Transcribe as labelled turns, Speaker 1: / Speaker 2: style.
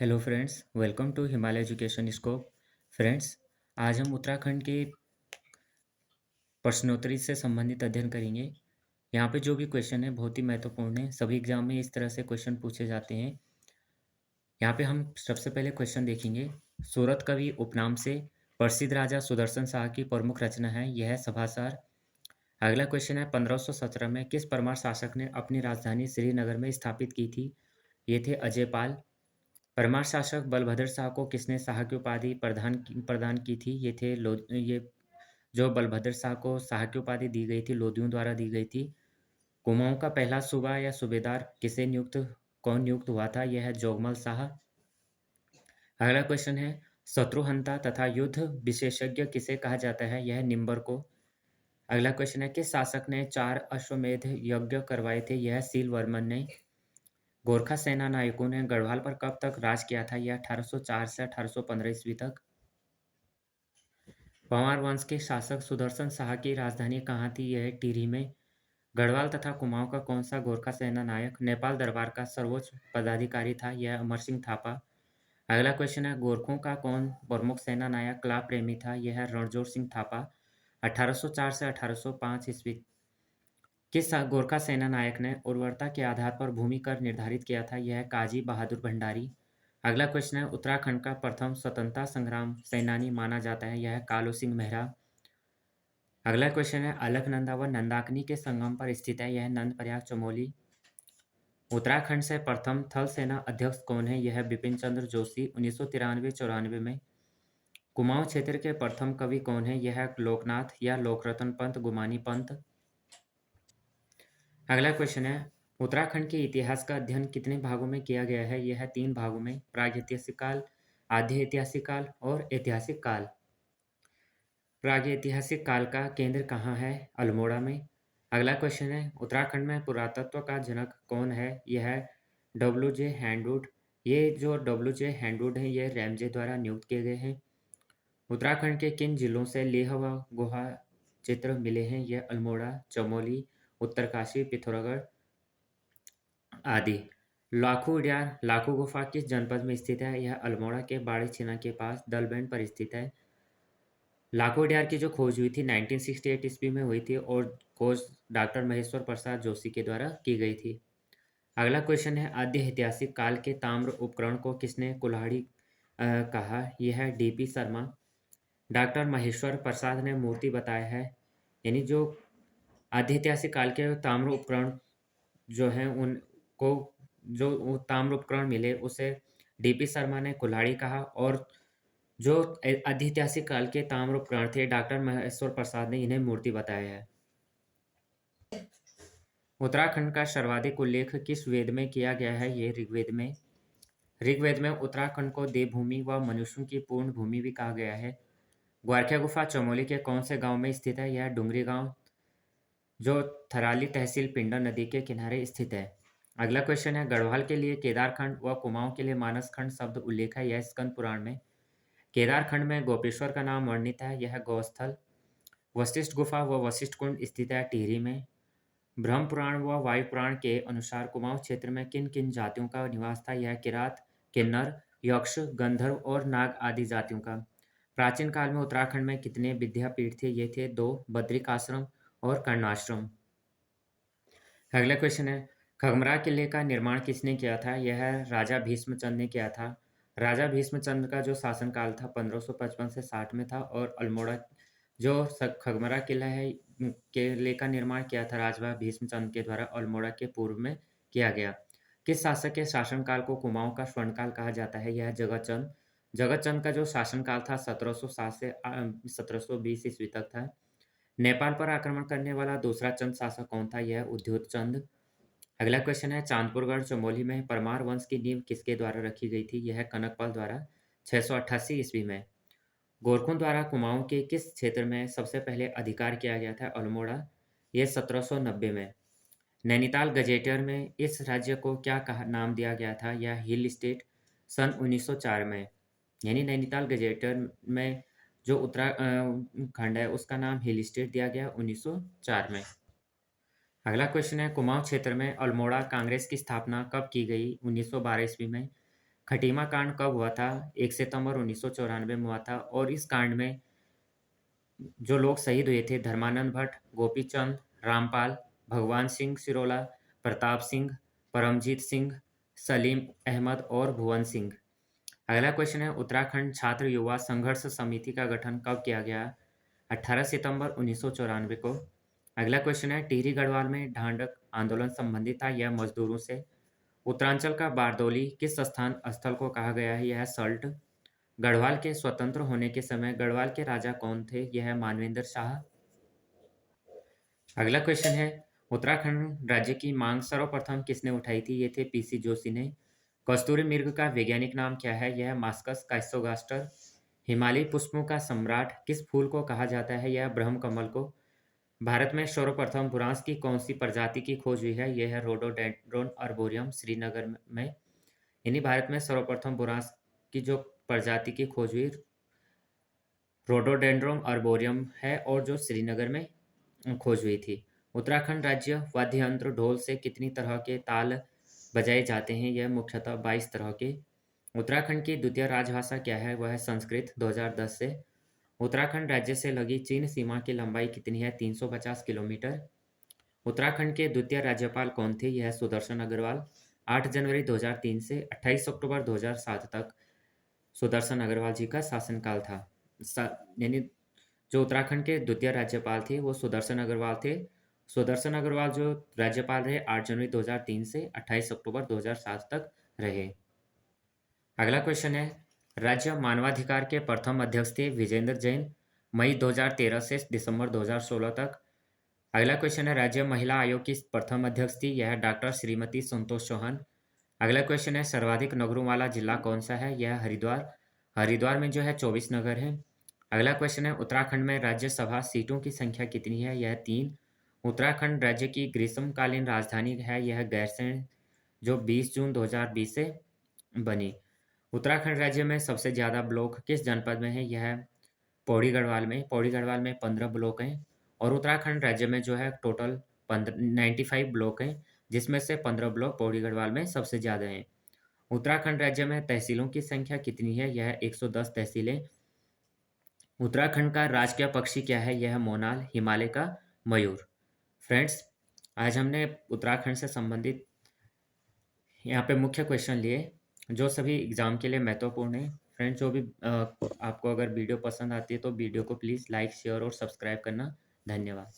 Speaker 1: Hello friends, welcome to Himalaya education scope. Friends, आज हम उत्तराखंड के प्रश्नोत्तरी से संबंधित अध्ययन करेंगे। यहाँ पे जो भी क्वेश्चन है बहुत ही महत्वपूर्ण है। सभी एग्जाम में इस तरह से क्वेश्चन पूछे जाते हैं। यहाँ पे हम सबसे पहले क्वेश्चन देखेंगे। सूरत कवि उपनाम से प्रसिद्ध राजा सुदर्शन शाह की प्रमुख रचना है, यह है सभासार। अगला क्वेश्चन है 1517 में किस परमार शासक ने अपनी राजधानी श्रीनगर में स्थापित की थी? ये थे अजयपाल। परमार शासक बलभद्र शाह को किसने शाह की उपाधि प्रदान की थी? ये जो बलभद्र शाह को शाह की उपाधि दी गई थी, लोदियों द्वारा दी गई थी। कुमाऊं का पहला सूबा या सूबेदार कौन नियुक्त हुआ था? यह है जोगमल शाह। अगला क्वेश्चन है शत्रुहंता तथा युद्ध विशेषज्ञ किसे कहा जाता है? यह है निम्बर को। अगला क्वेश्चन है किस शासक ने 4 अश्वमेध यज्ञ करवाए थे? यह है सीलवर्मन ने। गोरखा सेना नायकों ने गढ़वाल पर कब तक राज किया था? यह 1804 से 1815 ईस्वी तक। पंवार वंश के शासक सुदर्शन शाह की राजधानी कहाँ थी? यह है टिहरी में। गढ़वाल तथा कुमाऊं का कौन सा गोरखा सेना नायक नेपाल दरबार का सर्वोच्च पदाधिकारी था? यह अमर सिंह थापा। अगला क्वेश्चन है गोरखों का कौन प्रमुख सेना नायक कला प्रेमी था? यह है रणजोर सिंह थापा। 1804 से 1805 ईस्वी किस गोरखा सेना नायक ने उर्वरता के आधार पर भूमि कर निर्धारित किया था? यह है काजी बहादुर भंडारी। अगला क्वेश्चन है उत्तराखंड का प्रथम स्वतंत्रता संग्राम सेनानी माना जाता है? यह है कालू सिंह मेहरा। अगला क्वेश्चन है अलकनंदा व नंदाकिनी के संगम पर स्थित है? यह है नंदप्रयाग चमोली। उत्तराखंड से प्रथम थल सेना अध्यक्ष कौन है? यह है बिपिन चंद्र जोशी 1993-94 में। कुमाऊं क्षेत्र के प्रथम कवि कौन है? यह है लोकनाथ या लोकरत्न पंत गुमानी पंत। अगला क्वेश्चन है उत्तराखंड के इतिहास का अध्ययन कितने भागों में किया गया है? यह है 3 भागों में, प्रागैतिहासिक काल, आद्य ऐतिहासिक काल और ऐतिहासिक काल। प्रागैतिहासिक काल का केंद्र कहाँ है? अल्मोड़ा में। अगला क्वेश्चन है उत्तराखंड में पुरातत्व का जनक कौन है? यह है डब्ल्यू जे हैंडवुड। ये जो डब्ल्यू जे हैंडवुड है ये रैमजे द्वारा नियुक्त किए गए हैं। उत्तराखंड के किन जिलों से लेह व गुहा चित्र मिले हैं? यह अल्मोड़ा, चमोली, उत्तरकाशी, पिथौरागढ़ आदि। लाखू गुफा किस जनपद में स्थित है? यह अल्मोड़ा के बाड़ी छिना के पास दलबैंड पर स्थित है। लाखू उडियार की जो खोज हुई थी 1968 ईस्वी में हुई थी और खोज डॉक्टर महेश्वर प्रसाद जोशी के द्वारा की गई थी। अगला क्वेश्चन है आद्य ऐतिहासिक काल के ताम्र उपकरण को किसने कुल्हाड़ी कहा? यह है डीपी शर्मा। डॉक्टर महेश्वर प्रसाद ने मूर्ति बताया है, यानी जो आद्य ऐतिहासिक काल के ताम्र उपकरण जो हैं उनको जो वो ताम्र उपकरण मिले उसे डीपी शर्मा ने कुल्हाड़ी कहा और जो ऐतिहासिक काल के ताम्र उपकरण थे डॉक्टर महेश्वर प्रसाद ने इन्हें मूर्ति बताया है। उत्तराखंड का सर्वाधिक उल्लेख किस वेद में किया गया है? ये ऋग्वेद में। ऋग्वेद में उत्तराखंड को देवभूमि व मनुष्यों की पूर्ण भूमि भी कहा गया है। ग्वारखिया गुफा चमोली के कौन से गांव में स्थित है? यह डुंगरी गांव जो थराली तहसील पिंडर नदी के किनारे स्थित है। अगला क्वेश्चन है गढ़वाल के लिए केदारखंड व कुमाऊं के लिए मानसखंड शब्द उल्लेख है? यह स्कंद पुराण में। केदारखंड में गोपेश्वर का नाम वर्णित है? यह गौस्थल। वशिष्ठ गुफा व वशिष्ठ कुंड स्थित है टिहरी में। ब्रह्म पुराण व वायु पुराण के अनुसार कुमाऊं क्षेत्र में किन किन जातियों का निवास था? यह किरात, किन्नर, यक्ष, गंधर्व और नाग आदि जातियों का। प्राचीन काल में उत्तराखंड में कितने विद्यापीठ थे? ये थे 2, बद्रिकाश्रम और कर्णाश्रम। अगला क्वेश्चन है खगमरा किले का निर्माण किसने किया था? यह राजा भीष्मचंद ने किया था। राजा भीष्मचंद का जो शासनकाल था 1555 से 60 में था और अल्मोड़ा जो खगमरा किला है किले का निर्माण किया था राजा भीष्मचंद के द्वारा अल्मोड़ा के पूर्व में किया गया। किस शासक के शासनकाल को कुमाऊं का स्वर्णकाल कहा जाता है? यह जगतचंद। जगतचंद का जो शासनकाल था 1707 से 1720 ईस्वी तक था। नेपाल पर आक्रमण करने वाला दूसरा चंद शासक कौन था? यह उद्योत चंद। अगला क्वेश्चन है चांदपुरगढ़ चमोली में परमार वंश की नींव किसके द्वारा रखी गई थी? यह कनकपाल द्वारा 688 ईस्वी में। गोरखों द्वारा कुमाऊं के किस क्षेत्र में सबसे पहले अधिकार किया गया था? अल्मोड़ा। यह 1790 में। नैनीताल गजेटियर में इस राज्य को क्या कहा नाम दिया गया था? यह हिल स्टेट सन 1904 में। यानी नैनीताल गजेटियर में जो उत्तराखंड है उसका नाम हिल स्टेट दिया गया 1904 में। अगला क्वेश्चन है कुमाऊं क्षेत्र में अल्मोड़ा कांग्रेस की स्थापना कब की गई? 1912 ईस्वी में। खटीमा कांड कब हुआ था? 1 सितंबर 1994 में हुआ था और इस कांड में जो लोग शहीद हुए थे धर्मानंद भट्ट, गोपीचंद, रामपाल, भगवान सिंह सिरोला, प्रताप सिंह, परमजीत सिंह, सलीम अहमद और भुवन सिंह। अगला क्वेश्चन है उत्तराखंड छात्र युवा संघर्ष समिति का गठन कब किया गया? 18 सितंबर 1994 को। अगला क्वेश्चन है टिहरी गढ़वाल में ढांढक आंदोलन संबंधित था यह मजदूरों से। उत्तरांचल का बारदौली किस स्थान स्थल को कहा गया है? यह है सल्ट। गढ़वाल के स्वतंत्र होने के समय गढ़वाल के राजा कौन थे? यह है मानवेंद्र शाह। अगला क्वेश्चन है उत्तराखंड राज्य की मांग सर्वप्रथम किसने उठाई थी? ये थे पीसी जोशी ने। कस्तूरी मृग का वैज्ञानिक नाम क्या है? यह है मास्कस काइसोगास्टर। हिमालयी पुष्पों का सम्राट किस फूल को कहा जाता है? यह ब्रह्म कमल को। भारत में सर्वप्रथम बुरांस की कौन सी प्रजाति की खोज हुई है? यह है रोडोडेंड्रोन अर्बोरियम श्रीनगर में। यानी भारत में सर्वप्रथम बुरांस की जो प्रजाति की खोज हुई रोडोडेंड्रोन अर्बोरियम है और जो श्रीनगर में खोज हुई थी। उत्तराखंड राज्य वाद्य यंत्र ढोल से कितनी तरह के ताल बजाए जाते हैं? यह मुख्यतः 22 तरह के। उत्तराखंड की द्वितीय राजभाषा क्या है? वह है संस्कृत 2010 से। उत्तराखंड राज्य से लगी चीन सीमा की लंबाई कितनी है? 350 किलोमीटर। उत्तराखंड के द्वितीय राज्यपाल कौन थे? यह सुदर्शन अग्रवाल। 8 जनवरी 2003 से 28 अक्टूबर 2007 तक सुदर्शन अग्रवाल जी का शासनकाल था। यानी जो उत्तराखंड के द्वितीय राज्यपाल थे वो सुदर्शन अग्रवाल थे। सुदर्शन अग्रवाल जो राज्यपाल रहे 8 जनवरी 2003 से 28 अक्टूबर 2007 तक रहे। अगला क्वेश्चन है राज्य मानवाधिकार के प्रथम अध्यक्ष थे विजेंद्र जैन मई 2013 से दिसंबर 2016 तक। अगला क्वेश्चन है राज्य महिला आयोग की प्रथम अध्यक्ष थी यह डॉक्टर श्रीमती संतोष चौहान। अगला क्वेश्चन है सर्वाधिक नगरों वाला जिला कौन सा है? यह हरिद्वार। हरिद्वार में जो है 24 नगर है। अगला क्वेश्चन है उत्तराखंड में राज्यसभा सीटों की संख्या कितनी है? यह 3। उत्तराखंड राज्य की ग्रीष्मकालीन राजधानी है यह गैरसैंण जो 20 जून 2020 से बनी। उत्तराखंड राज्य में सबसे ज़्यादा ब्लॉक किस जनपद में है? यह है पौड़ी गढ़वाल में। पौड़ी गढ़वाल में 15 ब्लॉक हैं और उत्तराखंड राज्य में जो है टोटल 95 ब्लॉक हैं जिसमें से 15 ब्लॉक पौड़ी गढ़वाल में सबसे ज़्यादा हैं। उत्तराखंड राज्य में तहसीलों की संख्या कितनी है? यह 110 तहसीलें। उत्तराखंड का राजकीय पक्षी क्या है? यह मोनाल, हिमालय का मयूर। फ्रेंड्स, आज हमने उत्तराखंड से संबंधित यहाँ पे मुख्य क्वेश्चन लिए जो सभी एग्ज़ाम के लिए महत्वपूर्ण है। फ्रेंड्स, जो भी आपको अगर वीडियो पसंद आती है तो वीडियो को प्लीज़ लाइक, शेयर और सब्सक्राइब करना। धन्यवाद।